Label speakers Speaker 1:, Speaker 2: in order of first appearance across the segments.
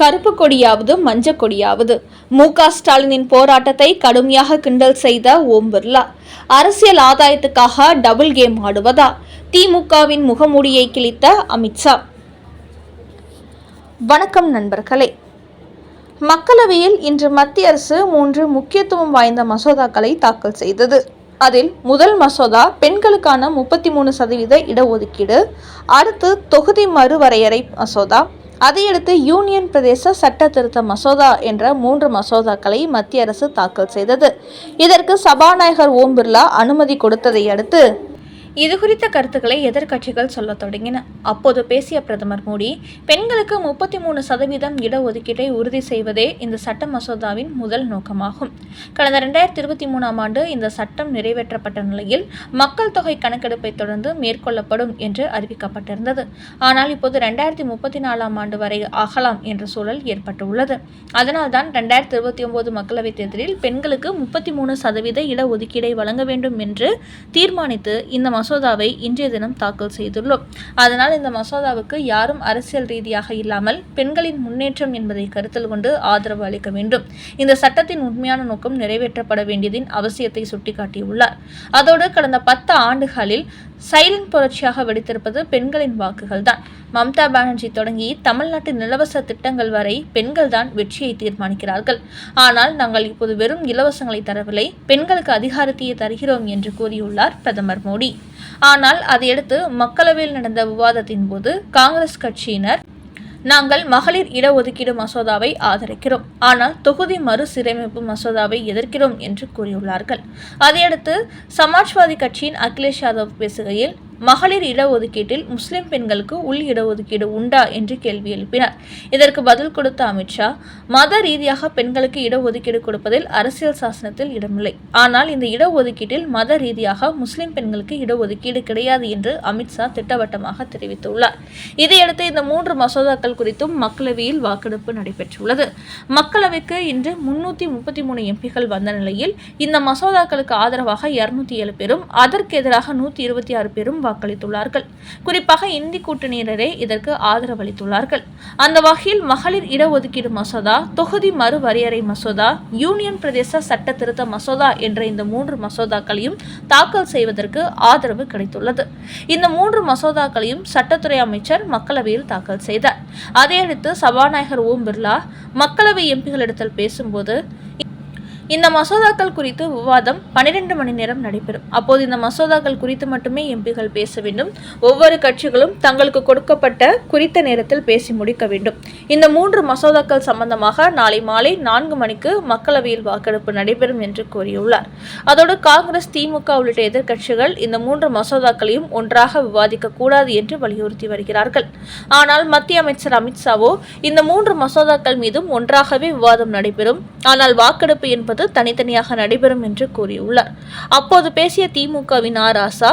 Speaker 1: கருப்பு கொடியாவது மஞ்சள் கொடியாவது. மு.க. ஸ்டாலினின் போராட்டத்தை கடுமையாக கிண்டல் செய்த ஓம் பிர்லா, அரசியல் ஆதாயத்துக்காக டபுள் கேம் ஆடுவதா? திமுகவின் முகமூடியை கிழித்த அமித்ஷா. வணக்கம் நண்பர்களே. மக்களவையில் இன்று மத்திய அரசு 3 முக்கியத்துவம் வாய்ந்த மசோதாக்களை தாக்கல் செய்தது. அதில் முதல் மசோதா பெண்களுக்கான 33% இடஒதுக்கீடு, அடுத்து தொகுதி மறுவரையறை மசோதா, அதையடுத்து யூனியன் பிரதேச சட்ட திருத்த மசோதா என்ற 3 மசோதாக்களை மத்திய அரசு தாக்கல் செய்தது. இதற்கு சபாநாயகர் ஓம் பிர்லா அனுமதி கொடுத்ததை அடுத்து இதுகுறித்த கருத்துக்களை எதிர்க்கட்சிகள் சொல்ல தொடங்கின. அப்போது பேசிய பிரதமர் மோடி, பெண்களுக்கு 33% இடஒதுக்கீட்டை உறுதி செய்வதே இந்த சட்ட மசோதாவின் முதல் நோக்கமாகும். கடந்த 2023ஆம் ஆண்டு இந்த சட்டம் நிறைவேற்றப்பட்ட நிலையில் மக்கள் தொகை கணக்கெடுப்பை தொடர்ந்து மேற்கொள்ளப்படும் என்று அறிவிக்கப்பட்டிருந்தது. ஆனால் இப்போது 2034ஆம் ஆண்டு வரை ஆகலாம் என்ற சூழல் ஏற்பட்டுள்ளது. அதனால்தான் 2029 மக்களவைத் தேர்தலில் பெண்களுக்கு 33% இடஒதுக்கீடை வழங்க வேண்டும் என்று தீர்மானித்து இந்த மசோதாவை இன்றைய தினம் தாக்கல் செய்துள்ளோம். அதனால் இந்த மசோதாவுக்கு யாரும் அரசியல் ரீதியாக இல்லாமல் பெண்களின் முன்னேற்றம் என்பதை கருத்தில் கொண்டு ஆதரவு அளிக்க வேண்டும். இந்த சட்டத்தின் உண்மையான நோக்கம் நிறைவேற்றப்பட வேண்டியதின் அவசியத்தை சுட்டிக்காட்டியுள்ளார். அதோடு கடந்த 10 ஆண்டுகளில் சைலண்ட் புரட்சியாக வெடித்திருப்பது பெண்களின் வாக்குகள் தான். மம்தா பானர்ஜி தொடங்கி தமிழ்நாட்டின் இலவச திட்டங்கள் வரை பெண்கள் தான் வெற்றியை தீர்மானிக்கிறார்கள். ஆனால் நாங்கள் இப்போது வெறும் இலவசங்களை தரவில்லை, பெண்களுக்கு அதிகாரத்தையே தருகிறோம் என்று கூறியுள்ளார் பிரதமர் மோடி. ஆனால் அதையடுத்து மக்களவையில் நடந்த விவாதத்தின் போது காங்கிரஸ் கட்சியினர், நாங்கள் மகளிர் இடஒதுக்கீடு மசோதாவை ஆதரிக்கிறோம், ஆனால் தொகுதி மறுசீரமைப்பு மசோதாவை எதிர்க்கிறோம் என்று கூறியுள்ளார்கள். அதையடுத்து சமாஜ்வாதி கட்சியின் அகிலேஷ் யாதவ் பேசுகையில், மகளிர் இடஒதுக்கீட்டில் முஸ்லிம் பெண்களுக்கு உள் இடஒதுக்கீடு உண்டா என்று கேள்வி எழுப்பினார். இதற்கு பதில் கொடுத்த அமித்ஷா, மத ரீதியாக பெண்களுக்கு இடஒதுக்கீடு கொடுப்பதில் அரசியல் சாசனத்தில் இடமில்லை, ஆனால் இந்த இடஒதுக்கீட்டில் மத ரீதியாக முஸ்லிம் பெண்களுக்கு இடஒதுக்கீடு கிடையாது என்று அமித்ஷா திட்டவட்டமாக தெரிவித்துள்ளார். இதையடுத்து இந்த 3 மசோதாக்கள் குறித்தும் மக்களவையில் வாக்கெடுப்பு நடைபெற்றுள்ளது. மக்களவைக்கு இன்று 333 எம்பிக்கள் வந்த நிலையில் இந்த மசோதாக்களுக்கு ஆதரவாக 207 பேரும், அதற்கு எதிராக 126 பேரும் வாக்களித்துள்ளார்கள். குறிப்பாக இந்தி கூட்டணியினரே இதற்கு ஆதரவளித்துள்ளார்கள். அந்த வகையில் மகளிர் இடஒதுக்கீடு மசோதா, தொகுதி மறுவரையறை மசோதா, யூனியன் பிரதேச சட்ட திருத்த மசோதா என்ற இந்த 3 மசோதாக்களையும் தாக்கல் செய்வதற்கு ஆதரவு கிடைத்துள்ளது. இந்த 3 மசோதாக்களையும் சட்டத்துறை அமைச்சர் மக்களவையில் தாக்கல் செய்தார். அதையடுத்து சபாநாயகர் ஓம் பிர்லா மக்களவை எம்பிகளிடத்தில் பேசும்போது, இந்த மசோதாக்கள் குறித்து விவாதம் 12 மணி நேரம் நடைபெறும். அப்போது இந்த மசோதாக்கள் குறித்து மட்டுமே எம்பிகள் பேச வேண்டும். ஒவ்வொரு கட்சிகளும் தங்களுக்கு கொடுக்கப்பட்ட குறித்த நேரத்தில் பேசி முடிக்க வேண்டும். இந்த 3 மசோதாக்கள் சம்பந்தமாக நாளை மாலை 4 மணிக்கு மக்களவையில் வாக்கெடுப்பு நடைபெறும் என்று கூறியுள்ளார். அதோடு காங்கிரஸ், திமுக உள்ளிட்ட எதிர்க்கட்சிகள் இந்த 3 மசோதாக்களையும் ஒன்றாக விவாதிக்க கூடாது என்று வலியுறுத்தி வருகிறார்கள். ஆனால் மத்திய அமைச்சர் அமித்ஷாவோ இந்த 3 மசோதாக்கள் மீதும் ஒன்றாகவே விவாதம் நடைபெறும், ஆனால் வாக்கெடுப்பு என்பது தனித்தனியாக நடைபெறும் என்று கூறியுள்ளார். அப்போது பேசிய திமுகவின் ராசா,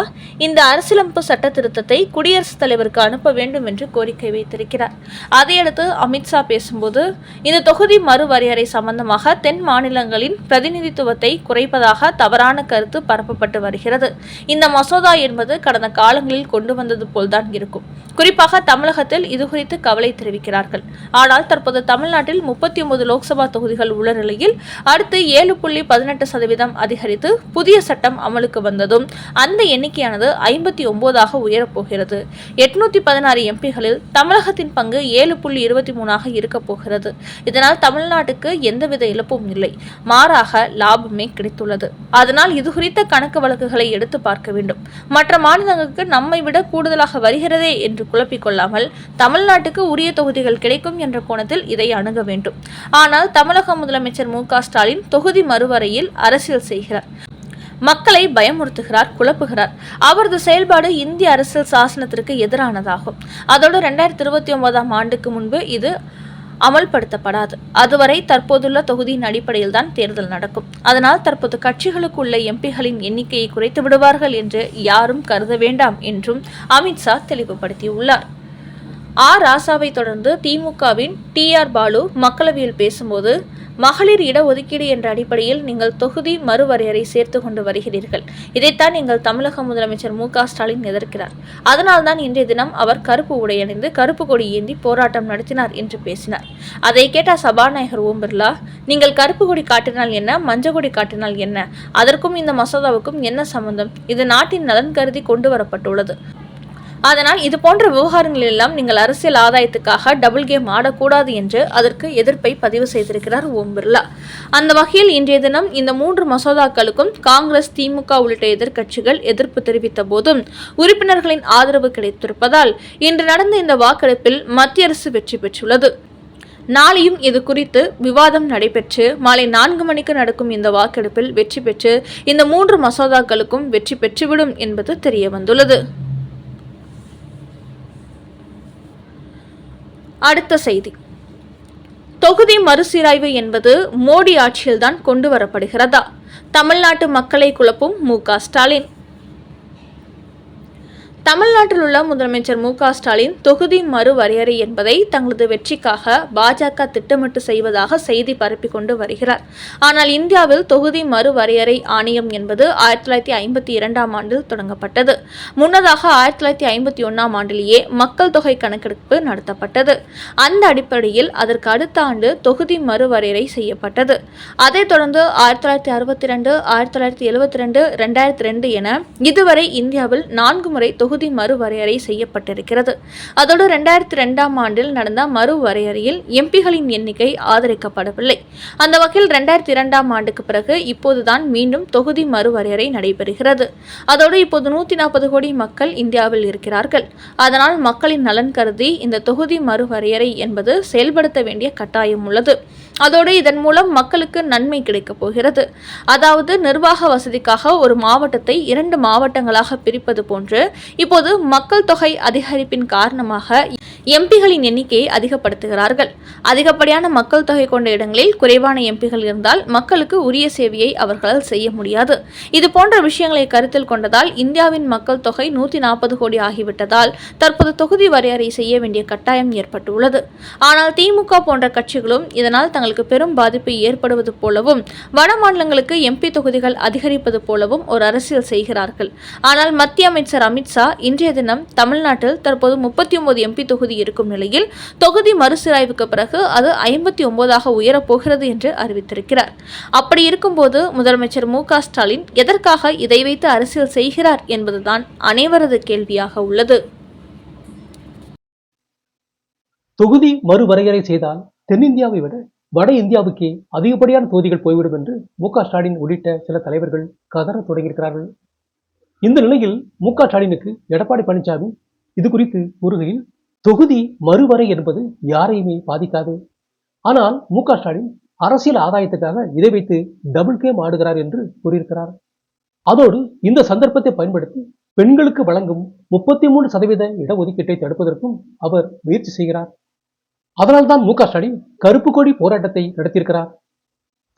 Speaker 1: இந்த அரசியலமைப்பு சட்ட திருத்தத்தை குடியரசுத் தலைவருக்கு அனுப்ப வேண்டும் என்று கோரிக்கை வைத்திருக்கிறார். அதையடுத்து அமித்ஷா பேசும்போது, இந்த தொகுதி மறுவரையறை சம்பந்தமாக தென் மாநிலங்களின் பிரதிநிதித்துவத்தை குறைப்பதாக தவறான கருத்து பரப்பப்பட்டு வருகிறது. இந்த மசோதா என்பது கடந்த காலங்களில் கொண்டு வந்தது போல்தான் இருக்கும். குறிப்பாக தமிழகத்தில் இதுகுறித்து கவலை தெரிவிக்கிறார்கள். ஆனால் தற்போது தமிழ்நாட்டில் 39 லோக்சபா தொகுதிகள் உள்ள நிலையில் அடுத்து 7.18% அதிகரித்து புதிய சட்டம் அமலுக்கு வந்ததும் அந்த எண்ணிக்கையானது 59ஆக உயரப்போகிறது. 816 எம்பிகளில் தமிழகத்தின் பங்கு 7.23ஆக இருக்கப் போகிறது. இதனால் தமிழ்நாட்டுக்கு எந்தவித இழப்பும் இல்லை, மாறாக லாபமே கிடைத்துள்ளது. அதனால் இதுகுறித்த கணக்கு வழக்குகளை எடுத்து பார்க்க வேண்டும். மற்ற மாநிலங்களுக்கு நம்மை விட கூடுதலாக வருகிறதே என்று குழப்பிக் கொள்ளாமல் தமிழ்நாட்டுக்கு உரிய தொகுதிகள் கிடைக்கும் என்ற கோணத்தில் இதை அணுக வேண்டும். ஆனால் தமிழக முதலமைச்சர் மு.க. ஸ்டாலின் தொகுதி மறுவரையில் அரசியல் செய்கிறார், மக்களை பயமுறுத்துகிறார், குழப்புகிறார். அவரது செயல்பாடு இந்திய அரசியல் சாசனத்திற்கு எதிரானதாகும். அதோடு 2029ஆம் ஆண்டுக்கு முன்பு இது அமல்படுத்தப்படாது. அதுவரை தற்போதுள்ள தொகுதியின் அடிப்படையில் தான் தேர்தல் நடக்கும். அதனால் தற்போது கட்சிகளுக்குள்ள எம்பிகளின் எண்ணிக்கையை குறைத்து விடுவார்கள் என்று யாரும் கருத வேண்டாம் என்றும் அமித்ஷா தெளிவுபடுத்தியுள்ளார். ராசாவை தொடர்ந்து திமுகவின் ஆர் பாலு மக்களவையில் பேசும்போது, மகளிர் இடஒதுக்கீடு என்ற அடிப்படையில் நீங்கள் தொகுதி மறுவரையறை சேர்த்து கொண்டு வருகிறீர்கள். இதைத்தான் நீங்கள் தமிழக முதலமைச்சர் மு.க.ஸ்டாலின் எதிர்க்கிறார். அதனால்தான் இன்றைய தினம் அவர் கருப்பு உடை அணிந்து கருப்பு கொடி ஏந்தி போராட்டம் நடத்தினார் என்று பேசினார். அதை கேட்ட சபாநாயகர் ஓம் பிர்லா, நீங்கள் கருப்பு கொடி காட்டினால் என்ன, மஞ்சள் கொடி காட்டினால் என்ன, அதற்கும் இந்த மசோதாவுக்கும் என்ன சம்பந்தம்? இது நாட்டின் நலன் கருதி கொண்டு வரப்பட்டுள்ளது. அதனால் இது போன்ற விவகாரங்கள் எல்லாம் நீங்கள் அரசியல் ஆதாயத்துக்காக டபுள் கேம் ஆடக்கூடாது என்று அதற்கு எதிர்ப்பை பதிவு செய்திருக்கிறார் ஓம் பிர்லா. அந்த வகையில் இன்றைய தினம் இந்த 3 மசோதாக்களுக்கும் காங்கிரஸ், திமுக உள்ளிட்ட எதிர்க்கட்சிகள் எதிர்ப்பு தெரிவித்த போதும் உறுப்பினர்களின் ஆதரவு கிடைத்திருப்பதால் இன்று நடந்த இந்த வாக்கெடுப்பில் மத்திய அரசு வெற்றி பெற்றுள்ளது. நாளையும் இது குறித்து விவாதம் நடைபெற்று மாலை 4 மணிக்கு நடக்கும் இந்த வாக்கெடுப்பில் வெற்றி பெற்று இந்த 3 மசோதாக்களுக்கும் வெற்றி பெற்றுவிடும் என்பது தெரியவந்துள்ளது. அடுத்த செய்தி, தொகுதி மறுசீராய்வு என்பது மோடி ஆட்சியில்தான் கொண்டு வரப்படுகிறதா? தமிழ்நாட்டு மக்களை குழப்பும் மு.க.ஸ்டாலின். தமிழ்நாட்டில் உள்ள முதலமைச்சர் மு.க.ஸ்டாலின் தொகுதி மறுவரையறை என்பதை தங்களது வெற்றிக்காக பாஜக திட்டமிட்டு செய்வதாக செய்தி பரப்பிக் கொண்டு வருகிறார். ஆனால் இந்தியாவில் தொகுதி மறுவரையறை ஆணையம் என்பது 1952ஆம் ஆண்டில் தொடங்கப்பட்டது. முன்னதாக 1951ஆம் ஆண்டிலேயே மக்கள் தொகை கணக்கெடுப்பு நடத்தப்பட்டது. அந்த அடிப்படையில் அதற்கு அடுத்த ஆண்டு தொகுதி மறுவரையறை செய்யப்பட்டது. அதைத் தொடர்ந்து 1962, 1972, 2002 என இதுவரை இந்தியாவில் 4 முறை தொகுதி மறுவரையறை செய்யப்பட்டிருக்கிறது. அதோடு 2002ஆம் ஆண்டில் நடந்த மறுவரையறையில் எம்பிகளின் எண்ணிக்கை ஆதரிக்கப்படவில்லை. அந்த வகையில் 2002ஆம் ஆண்டுக்கு பிறகு இப்போதுதான் மீண்டும் தொகுதி மறுவரையறை நடைபெறுகிறது. அதோடு இப்போது 140 கோடி மக்கள் இந்தியாவில் இருக்கிறார்கள். அதனால் மக்களின் நலன் கருதி இந்த தொகுதி மறுவரையறை என்பது செயல்படுத்த வேண்டிய கட்டாயம் உள்ளது. அதோடு இதன் மூலம் மக்களுக்கு நன்மை கிடைக்கப் போகிறது. அதாவது நிர்வாக வசதிக்காக ஒரு மாவட்டத்தை 2 மாவட்டங்களாக பிரிப்பது போன்று இப்போது மக்கள் தொகை அதிகரிப்பின் காரணமாக எம்பிகளின் எண்ணிக்கையை அதிகப்படுத்துகிறார்கள். அதிகப்படியான மக்கள் தொகை கொண்ட இடங்களில் குறைவான எம்பிகள் இருந்தால் மக்களுக்கு உரிய சேவையை அவர்களால் செய்ய முடியாது. இது போன்ற விஷயங்களை கருத்தில் கொண்டதால் இந்தியாவின் மக்கள் தொகை 140 கோடி ஆகிவிட்டதால் தற்போது தொகுதி வரையறை செய்ய வேண்டிய கட்டாயம் ஏற்பட்டுள்ளது. ஆனால் திமுக போன்ற கட்சிகளும் இதனால் தங்களுக்கு பெரும் பாதிப்பு ஏற்படுவது போலவும் வட மாநிலங்களுக்கு எம்பி தொகுதிகள் அதிகரிப்பது போலவும் ஒரு அரசியல் செய்கிறார்கள். ஆனால் மத்திய அமைச்சர் அமித்ஷா இன்றைய தினம் தமிழ்நாட்டில் தற்போது 39 எம்பி தொகுதி இருக்கும் நிலையில் தொகுதி மறுசீராய்வுக்கு பிறகு அது 59ஆக உயரப்போகிறது என்று அறிவித்திருக்கிறார். அப்படி இருக்கும்போது முதலமைச்சர் மு.க.ஸ்டாலின் எதற்காக இதை வைத்து அரசியல் செய்கிறார் என்பதுதான் அனைவரது கேள்வியாக உள்ளது.
Speaker 2: தொகுதி மறுவரையறை செய்தால் தென்னிந்தியாவை விட வட இந்தியாவுக்கே அதிகப்படியான தொகுதிகள் போய்விடும் என்று மு.க.ஸ்டாலின் உள்ளிட்ட சில தலைவர்கள் கதற தொடங்கியிருக்கிறார்கள். இந்த நிலையில் மு.க.ஸ்டாலினுக்கு எடப்பாடி பழனிசாமி இது குறித்து கூறுகையில், தொகுதி மறுவரை என்பது யாரையுமே பாதிக்காது. ஆனால் மு.க.ஸ்டாலின் அரசியல் ஆதாயத்துக்காக இதை வைத்து டபுள் கேம் ஆடுகிறார் என்று கூறியிருக்கிறார். அதோடு இந்த சந்தர்ப்பத்தை பயன்படுத்தி பெண்களுக்கு வழங்கும் 33% இடஒதுக்கீட்டை தடுப்பதற்கும் அவர் முயற்சி செய்கிறார். அதனால்தான் மு.க.ஸ்டாலின் கருப்பு கொடி போராட்டத்தை நடத்தியிருக்கிறார்.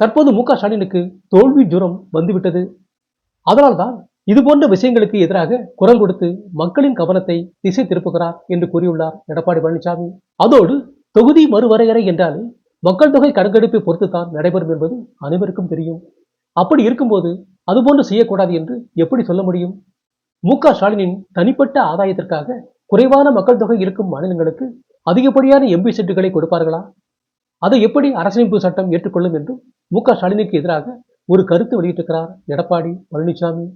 Speaker 2: தற்போது மு.க.ஸ்டாலினுக்கு தோல்வி ஜுரம் வந்துவிட்டது. அதனால்தான் இதுபோன்ற விஷயங்களுக்கு எதிராக குரல் கொடுத்து மக்களின் கவனத்தை திசை திருப்புகிறார் என்று கூறியுள்ளார் எடப்பாடி பழனிசாமி. அதோடு தொகுதி மறுவரையறை என்றாலே மக்கள் தொகை கணக்கெடுப்பை பொறுத்துத்தான் நடைபெறும் என்பது அனைவருக்கும் தெரியும். அப்படி இருக்கும்போது அதுபோன்று செய்யக்கூடாது என்று எப்படி சொல்ல முடியும்? மு.க.ஸ்டாலினின் தனிப்பட்ட ஆதாயத்திற்காக குறைவான மக்கள் தொகை இருக்கும் மாநிலங்களுக்கு அதிகப்படியான எம்பி சீட்டுகளை கொடுப்பார்களா? அதை எப்படி அரசியலமைப்பு சட்டம் ஏற்றுக்கொள்ளும் என்றும் மு.க.ஸ்டாலினுக்கு எதிராக ஒரு கருத்து வெளியிட்டிருக்கிறார் எடப்பாடி பழனிசாமி.